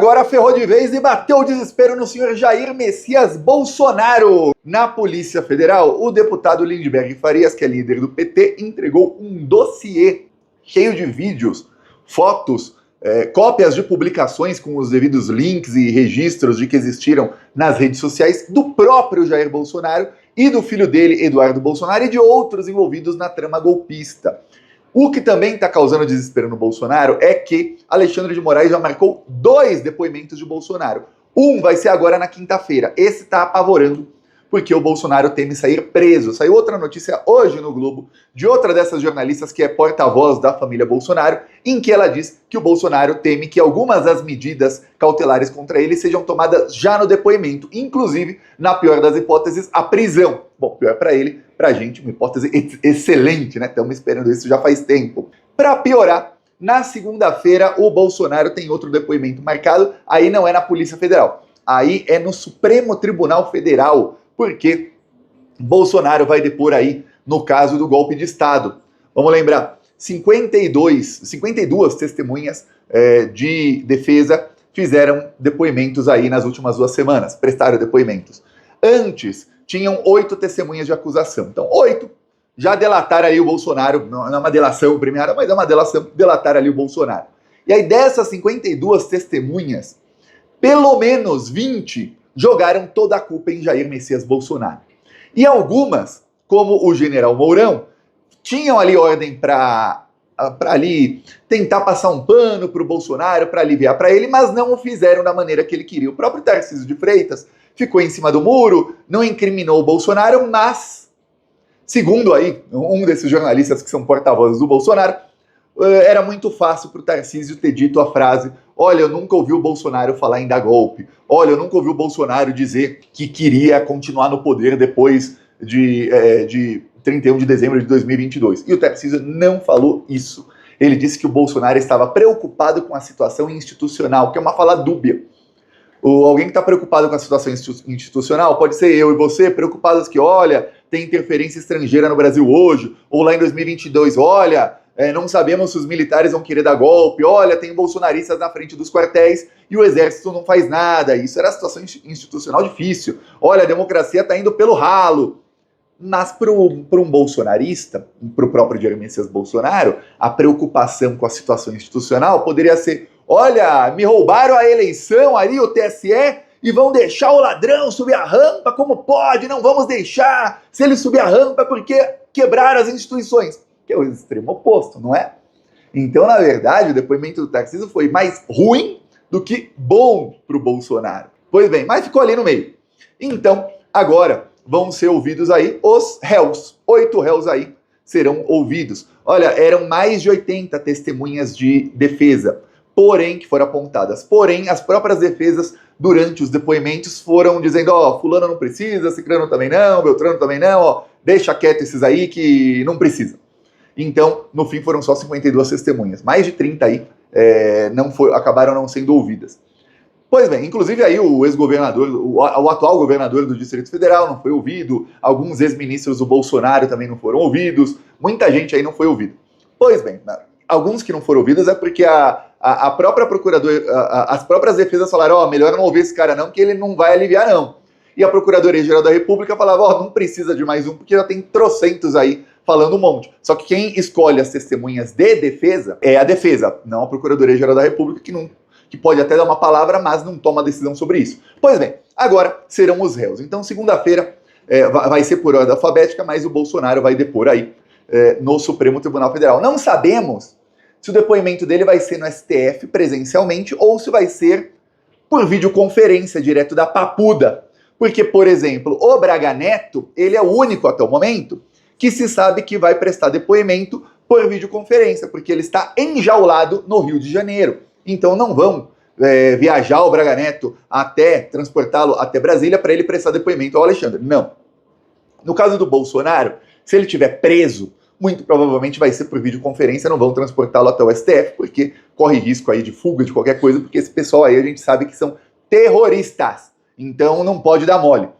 Agora ferrou de vez e bateu o desespero no senhor Jair Messias Bolsonaro. Na Polícia Federal, o deputado Lindbergh Farias, que é líder do PT, entregou um dossiê cheio de vídeos, fotos, cópias de publicações com os devidos links e registros de que existiram nas redes sociais do próprio Jair Bolsonaro e do filho dele, Eduardo Bolsonaro, e de outros envolvidos na trama golpista. O que também está causando desespero no Bolsonaro é que Alexandre de Moraes já marcou 2 depoimentos de Bolsonaro. Um vai ser agora na quinta-feira. Esse está apavorando, porque o Bolsonaro teme sair preso. Saiu outra notícia hoje no Globo, de outra dessas jornalistas que é porta-voz da família Bolsonaro, em que ela diz que o Bolsonaro teme que algumas das medidas cautelares contra ele sejam tomadas já no depoimento, inclusive, na pior das hipóteses, a prisão. Bom, pior para ele, pra gente, uma hipótese excelente, né? Estamos esperando isso já faz tempo. Para piorar, na segunda-feira o Bolsonaro tem outro depoimento marcado, aí não é na Polícia Federal, aí é no Supremo Tribunal Federal, porque Bolsonaro vai depor aí no caso do golpe de Estado. Vamos lembrar, 52 testemunhas de defesa fizeram depoimentos aí nas últimas 2 semanas, prestaram depoimentos. Antes, tinham 8 testemunhas de acusação. Então, 8 já delataram ali o Bolsonaro, não é uma delação premiada, mas é uma delação, delataram ali o Bolsonaro. E aí dessas 52 testemunhas, pelo menos 20 jogaram toda a culpa em Jair Messias Bolsonaro. E algumas, como o general Mourão, tinham ali ordem para ali tentar passar um pano para o Bolsonaro, para aliviar para ele, mas não o fizeram da maneira que ele queria. O próprio Tarcísio de Freitas ficou em cima do muro, não incriminou o Bolsonaro, mas, segundo aí um desses jornalistas que são porta-vozes do Bolsonaro, era muito fácil para o Tarcísio ter dito a frase: olha, eu nunca ouvi o Bolsonaro falar em dar golpe, olha, eu nunca ouvi o Bolsonaro dizer que queria continuar no poder depois de 31 de dezembro de 2022. E o Tarcísio não falou isso. Ele disse que o Bolsonaro estava preocupado com a situação institucional, que é uma fala dúbia. Alguém que está preocupado com a situação institucional pode ser eu e você, preocupados que, olha, tem interferência estrangeira no Brasil hoje, ou lá em 2022, olha, não sabemos se os militares vão querer dar golpe, olha, tem bolsonaristas na frente dos quartéis e o exército não faz nada. Isso era a situação institucional difícil. Olha, a democracia está indo pelo ralo. Mas para um bolsonarista, para o próprio Jair Messias Bolsonaro, a preocupação com a situação institucional poderia ser: olha, me roubaram a eleição ali, o TSE, e vão deixar o ladrão subir a rampa? Como pode? Não vamos deixar. Se ele subir a rampa é porque quebraram as instituições. Que é o extremo oposto, não é? Então, na verdade, o depoimento do Tarcísio foi mais ruim do que bom para o Bolsonaro. Pois bem, mas ficou ali no meio. Então, agora vão ser ouvidos aí os réus. 8 réus aí serão ouvidos. Olha, eram mais de 80 testemunhas de defesa, porém, que foram apontadas. Porém, as próprias defesas, durante os depoimentos, foram dizendo: ó, fulano não precisa, ciclano também não, beltrano também não, ó, deixa quieto esses aí que não precisam. Então, no fim, foram só 52 testemunhas. Mais de 30 aí acabaram não sendo ouvidas. Pois bem, inclusive aí o ex-governador, o atual governador do Distrito Federal não foi ouvido, alguns ex-ministros do Bolsonaro também não foram ouvidos, muita gente aí não foi ouvida. Pois bem, alguns que não foram ouvidos é porque a própria procuradora, as próprias defesas falaram: ó, melhor não ouvir esse cara não, que ele não vai aliviar não. E a Procuradoria-Geral da República falava: ó, não precisa de mais um, porque já tem trocentos aí falando um monte. Só que quem escolhe as testemunhas de defesa é a defesa, não a Procuradoria-Geral da República, que pode até dar uma palavra, mas não toma decisão sobre isso. Pois bem, agora serão os réus. Então, segunda-feira vai ser por ordem alfabética, mas o Bolsonaro vai depor aí no Supremo Tribunal Federal. Não sabemos se o depoimento dele vai ser no STF presencialmente ou se vai ser por videoconferência, direto da Papuda. Porque, por exemplo, o Braga Neto, ele é o único até o momento que se sabe que vai prestar depoimento por videoconferência, porque ele está enjaulado no Rio de Janeiro. Então não vão viajar o Braga Neto transportá-lo até Brasília para ele prestar depoimento ao Alexandre. Não. No caso do Bolsonaro, se ele estiver preso, muito provavelmente vai ser por videoconferência, não vão transportá-lo até o STF, porque corre risco aí de fuga, de qualquer coisa, porque esse pessoal aí a gente sabe que são terroristas. Então não pode dar mole.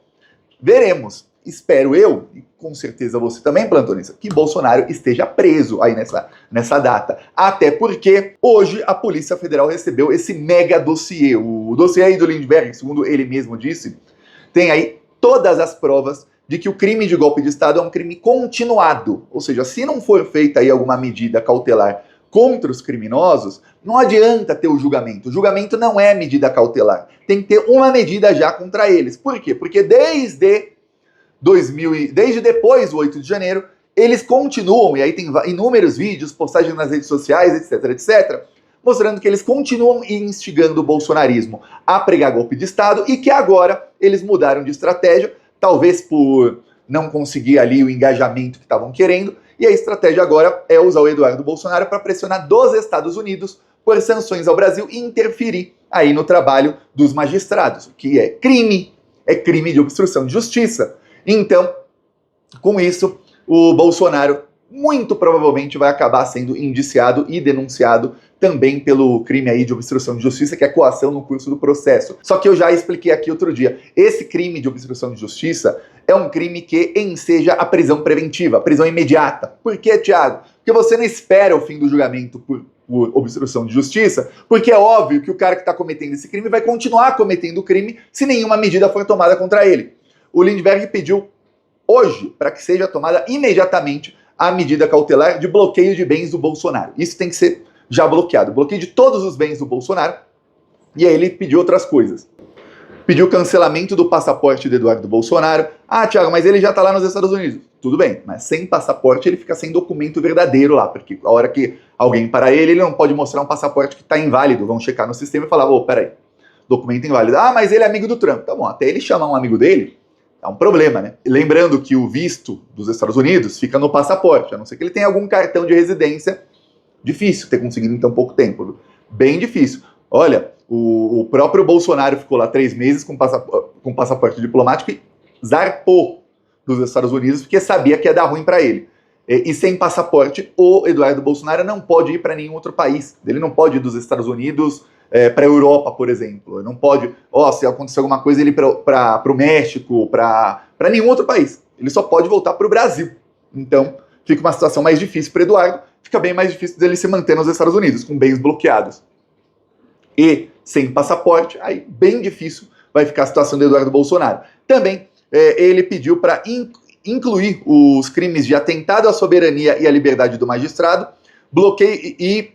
Veremos. espero eu, e com certeza você também, plantonista, que Bolsonaro esteja preso aí nessa data. Até porque hoje a Polícia Federal recebeu esse mega dossiê. O dossiê aí do Lindbergh, segundo ele mesmo disse, tem aí todas as provas de que o crime de golpe de Estado é um crime continuado. Ou seja, se não for feita aí alguma medida cautelar contra os criminosos, não adianta ter o julgamento. O julgamento não é medida cautelar. Tem que ter uma medida já contra eles. Por quê? Porque desde depois do 8 de janeiro, eles continuam, e aí tem inúmeros vídeos, postagens nas redes sociais, etc, etc, mostrando que eles continuam instigando o bolsonarismo a pregar golpe de Estado e que agora eles mudaram de estratégia, talvez por não conseguir ali o engajamento que estavam querendo, e a estratégia agora é usar o Eduardo Bolsonaro para pressionar dos Estados Unidos por sanções ao Brasil e interferir aí no trabalho dos magistrados, o que é crime de obstrução de justiça. Então, com isso, o Bolsonaro muito provavelmente vai acabar sendo indiciado e denunciado também pelo crime aí de obstrução de justiça, que é coação no curso do processo. Só que eu já expliquei aqui outro dia, esse crime de obstrução de justiça é um crime que enseja a prisão preventiva, a prisão imediata. Por quê, Thiago? Porque você não espera o fim do julgamento por obstrução de justiça, porque é óbvio que o cara que está cometendo esse crime vai continuar cometendo o crime se nenhuma medida for tomada contra ele. O Lindbergh pediu hoje para que seja tomada imediatamente a medida cautelar de bloqueio de bens do Bolsonaro. Isso tem que ser já bloqueado. Bloqueio de todos os bens do Bolsonaro. E aí ele pediu outras coisas. Pediu cancelamento do passaporte de Eduardo Bolsonaro. Ah, Thiago, mas ele já está lá nos Estados Unidos. Tudo bem, mas sem passaporte ele fica sem documento verdadeiro lá, porque a hora que alguém para ele não pode mostrar um passaporte que está inválido. Vão checar no sistema e falar, ô, peraí, documento inválido. Ah, mas ele é amigo do Trump. Tá bom, até ele chamar um amigo dele, é um problema, né? Lembrando que o visto dos Estados Unidos fica no passaporte, a não ser que ele tenha algum cartão de residência. Difícil ter conseguido em tão pouco tempo. Bem difícil. Olha, o próprio Bolsonaro ficou lá 3 meses com passaporte diplomático e zarpou dos Estados Unidos porque sabia que ia dar ruim para ele. E sem passaporte, o Eduardo Bolsonaro não pode ir para nenhum outro país. Ele não pode ir dos Estados Unidos para a Europa, por exemplo. Ele não pode, se acontecer alguma coisa, ele ir para o México, para nenhum outro país. Ele só pode voltar para o Brasil. Então, fica uma situação mais difícil para Eduardo, fica bem mais difícil dele se manter nos Estados Unidos, com bens bloqueados. E sem passaporte, aí bem difícil vai ficar a situação do Eduardo Bolsonaro. Também ele pediu para incluir os crimes de atentado à soberania e à liberdade do magistrado, bloqueio e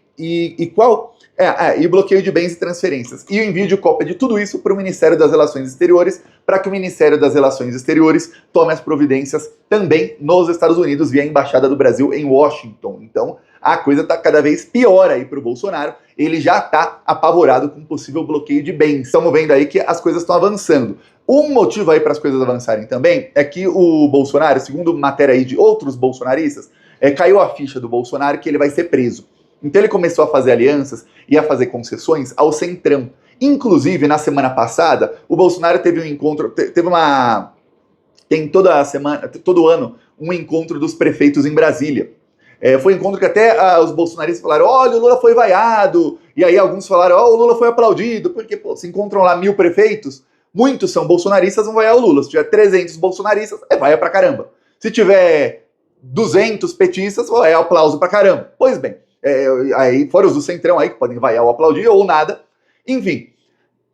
bloqueio de bens e transferências. E o envio de cópia de tudo isso para o Ministério das Relações Exteriores, para que o Ministério das Relações Exteriores tome as providências também nos Estados Unidos, via a Embaixada do Brasil em Washington. Então, a coisa está cada vez pior aí para o Bolsonaro. Ele já está apavorado com um possível bloqueio de bens. Estamos vendo aí que as coisas estão avançando. Um motivo aí para as coisas avançarem também é que o Bolsonaro, segundo matéria aí de outros bolsonaristas, caiu a ficha do Bolsonaro que ele vai ser preso. Então ele começou a fazer alianças e a fazer concessões ao Centrão. Inclusive, na semana passada, o Bolsonaro teve um encontro, tem todo ano, um encontro dos prefeitos em Brasília. Foi um encontro que até os bolsonaristas falaram, olha, o Lula foi vaiado, e aí alguns falaram, o Lula foi aplaudido, porque se encontram lá 1000 prefeitos, muitos são bolsonaristas, vão vaiar o Lula. Se tiver 300 bolsonaristas, vaia pra caramba. Se tiver 200 petistas, é aplauso pra caramba. Pois bem, aí fora os do Centrão aí, que podem vaiar ou aplaudir, ou nada, enfim.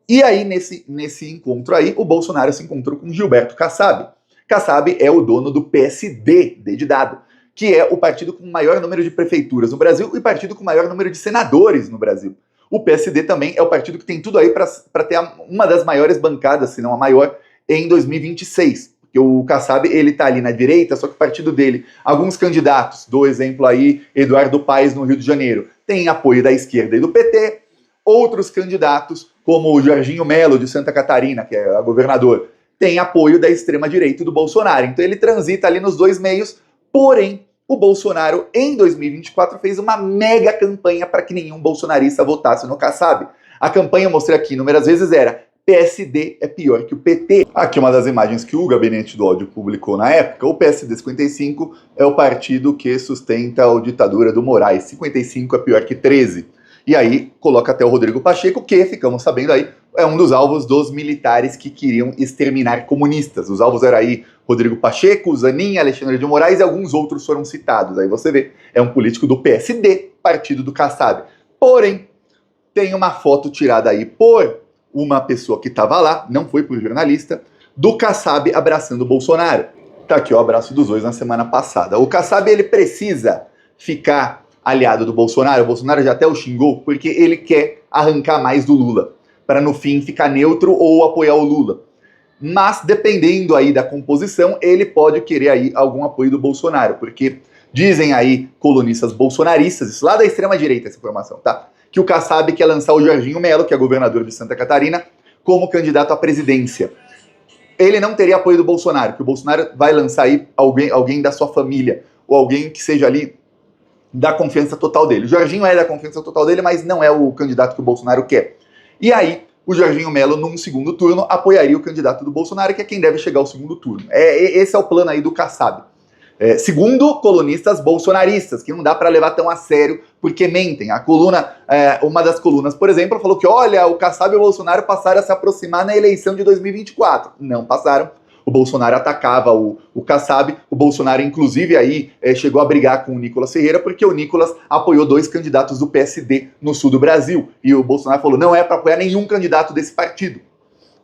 E aí, nesse encontro aí, o Bolsonaro se encontrou com Gilberto Kassab. Kassab é o dono do PSD, D de dado, que é o partido com o maior número de prefeituras no Brasil e o partido com o maior número de senadores no Brasil. O PSD também é o partido que tem tudo aí para ter uma das maiores bancadas, se não a maior, em 2026. Porque o Kassab, ele tá ali na direita, só que o partido dele, alguns candidatos, dou exemplo aí, Eduardo Paes no Rio de Janeiro, tem apoio da esquerda e do PT, outros candidatos, como o Jorginho Melo, de Santa Catarina, que é governador, tem apoio da extrema-direita e do Bolsonaro. Então ele transita ali nos dois meios, porém, o Bolsonaro, em 2024, fez uma mega campanha para que nenhum bolsonarista votasse no Kassab. A campanha, eu mostrei aqui inúmeras vezes, era PSD é pior que o PT. Aqui uma das imagens que o Gabinete do Ódio publicou na época. O PSD 55 é o partido que sustenta a ditadura do Moraes. 55 é pior que 13. E aí coloca até o Rodrigo Pacheco, que ficamos sabendo aí, é um dos alvos dos militares que queriam exterminar comunistas. Os alvos eram aí Rodrigo Pacheco, Zanin, Alexandre de Moraes e alguns outros foram citados. Aí você vê, é um político do PSD, partido do Kassab. Porém, tem uma foto tirada aí por uma pessoa que estava lá, não foi por jornalista, do Kassab abraçando o Bolsonaro. Tá aqui o abraço dos dois na semana passada. O Kassab, ele precisa ficar aliado do Bolsonaro. O Bolsonaro já até o xingou porque ele quer arrancar mais do Lula, para no fim ficar neutro ou apoiar o Lula. Mas dependendo aí da composição, ele pode querer aí algum apoio do Bolsonaro, porque dizem aí colunistas bolsonaristas, isso lá da extrema direita essa informação, tá? Que o Kassab quer lançar o Jorginho Melo, que é governador de Santa Catarina, como candidato à presidência. Ele não teria apoio do Bolsonaro, que o Bolsonaro vai lançar aí alguém da sua família, ou alguém que seja ali da confiança total dele. O Jorginho é da confiança total dele, mas não é o candidato que o Bolsonaro quer. E aí, o Jorginho Melo, num segundo turno, apoiaria o candidato do Bolsonaro, que é quem deve chegar ao segundo turno. Esse é o plano aí do Kassab. Segundo colunistas bolsonaristas, que não dá para levar tão a sério, porque mentem. A coluna, uma das colunas, por exemplo, falou que, olha, o Kassab e o Bolsonaro passaram a se aproximar na eleição de 2024. Não passaram. O Bolsonaro atacava o Kassab, o Bolsonaro, inclusive, aí chegou a brigar com o Nicolas Ferreira, porque o Nicolas apoiou 2 candidatos do PSD no sul do Brasil. E o Bolsonaro falou, não é para apoiar nenhum candidato desse partido.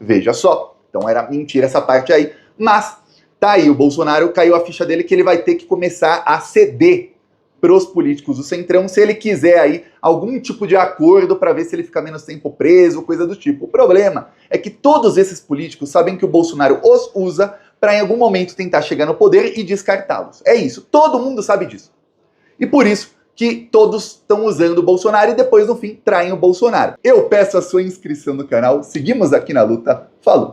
Veja só. Então era mentira essa parte aí. Mas tá aí, o Bolsonaro caiu a ficha dele que ele vai ter que começar a ceder pros políticos do Centrão se ele quiser aí algum tipo de acordo para ver se ele fica menos tempo preso, coisa do tipo. O problema é que todos esses políticos sabem que o Bolsonaro os usa para em algum momento tentar chegar no poder e descartá-los. É isso, todo mundo sabe disso. E por isso que todos estão usando o Bolsonaro e depois, no fim, traem o Bolsonaro. Eu peço a sua inscrição no canal, seguimos aqui na luta, falou!